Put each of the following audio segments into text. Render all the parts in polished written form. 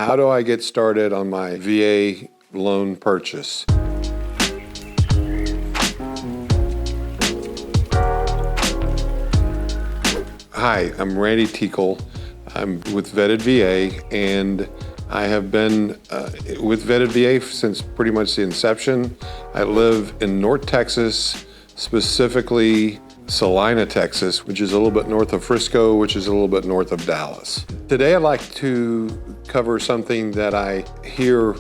How do I get started on my VA loan purchase? Hi, I'm Randy Tiekle. I'm with Vetted VA, and I have been with Vetted VA since pretty much the inception. I live in North Texas, specifically Salina, Texas, which is a little bit north of Frisco, which is a little bit north of Dallas. Today I'd like to cover something that I hear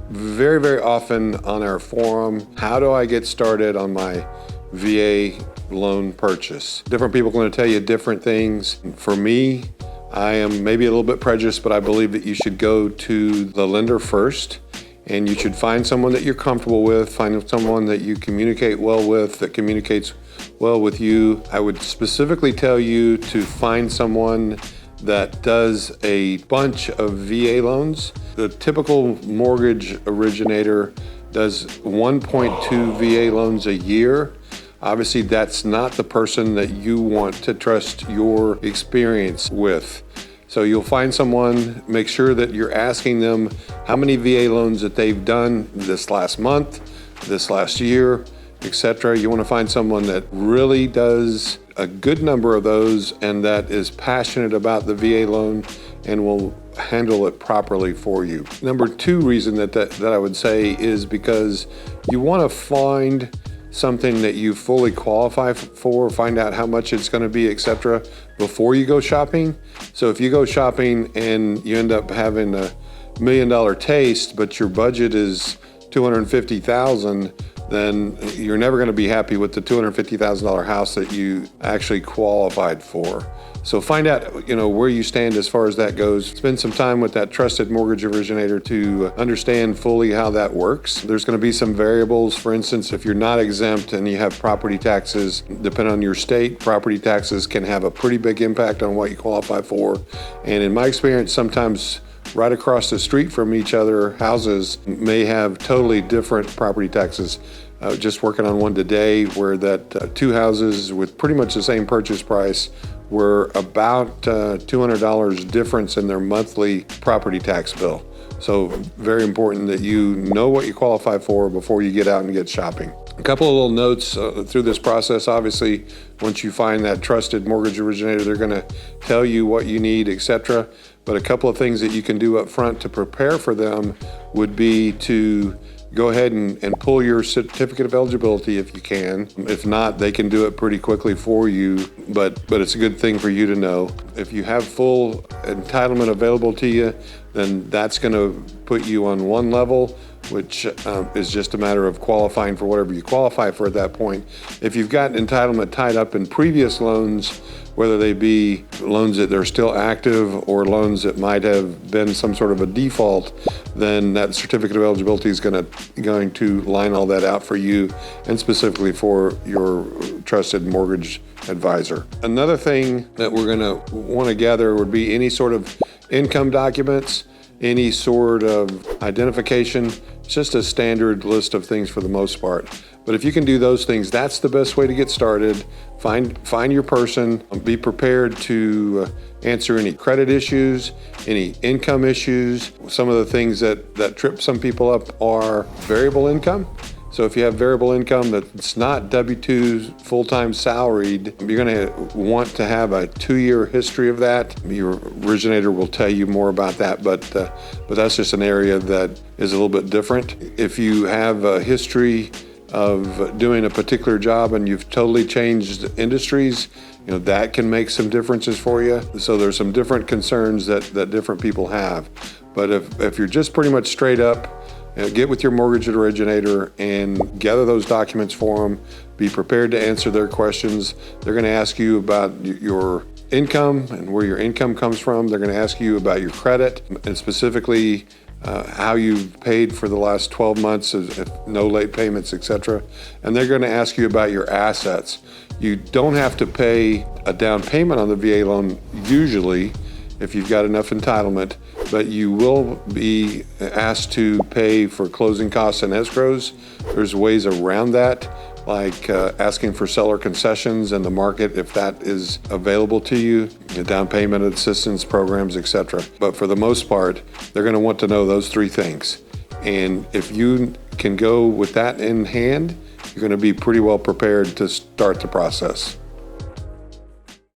very, very often on our forum. How do I get started on my VA loan purchase? Different people are going to tell you different things. For me, I am maybe a little bit prejudiced, but I believe that you should go to the lender first, and you should find someone that you're comfortable with, find someone that you communicate well with, that communicates well with you. I would specifically tell you to find someone that does a bunch of VA loans. The typical mortgage originator does 1.2 VA loans a year. Obviously, that's not the person that you want to trust your experience with. So you'll find someone, make sure that you're asking them how many VA loans that they've done this last month, this last year, etc. You want to find someone that really does a good number of those and that is passionate about the VA loan and will handle it properly for you. Number two reason that I would say is because you want to find something that you fully qualify for, find out how much it's going to be, etc., before you go shopping. So if you go shopping and you end up having $1 million taste, but your budget is $250,000, then you're never going to be happy with the $250,000 house that you actually qualified for. So find out, where you stand as far as that goes. Spend some time with that trusted mortgage originator to understand fully how that works. There's going to be some variables. For instance, if you're not exempt and you have property taxes, depending on your state, property taxes can have a pretty big impact on what you qualify for. And in my experience, sometimes right across the street from each other, houses may have totally different property taxes. Just working on one today where that two houses with pretty much the same purchase price were about $200 difference in their monthly property tax bill. So very important that you know what you qualify for before you get out and get shopping. A couple of little notes through this process. Obviously, once you find that trusted mortgage originator, they're going to tell you what you need, etc. But a couple of things that you can do up front to prepare for them would be to go ahead and pull your certificate of eligibility if you can. If not, they can do it pretty quickly for you, but it's a good thing for you to know. If you have full entitlement available to you, then that's going to put you on one level, which is just a matter of qualifying for whatever you qualify for at that point. If you've got entitlement tied up in previous loans, whether they be loans that are still active or loans that might have been some sort of a default, then that certificate of eligibility is going to line all that out for you and specifically for your trusted mortgage advisor. Another thing that we're going to want to gather would be any sort of income documents, any sort of identification. It's just a standard list of things for the most part. But if you can do those things, that's the best way to get started. Find your person, be prepared to answer any credit issues, any income issues. Some of the things that trip some people up are variable income. So if you have variable income that's not W-2 full-time salaried, you're going to want to have a 2-year history of that. Your originator will tell you more about that, but that's just an area that is a little bit different. If you have a history of doing a particular job and you've totally changed industries, that can make some differences for you. So there's some different concerns that different people have. But if you're just pretty much straight up, get with your mortgage originator and gather those documents for them. Be prepared to answer their questions. They're going to ask you about your income and where your income comes from. They're going to ask you about your credit and specifically how you've paid for the last 12 months, if no late payments, etc. And they're going to ask you about your assets. You don't have to pay a down payment on the VA loan usually if you've got enough entitlement, but you will be asked to pay for closing costs and escrows. There's ways around that. A like asking for seller concessions in the market if that is available to you, the down payment assistance programs, etc. But for the most part, they're going to want to know those three things. And if you can go with that in hand, you're going to be pretty well prepared to start the process.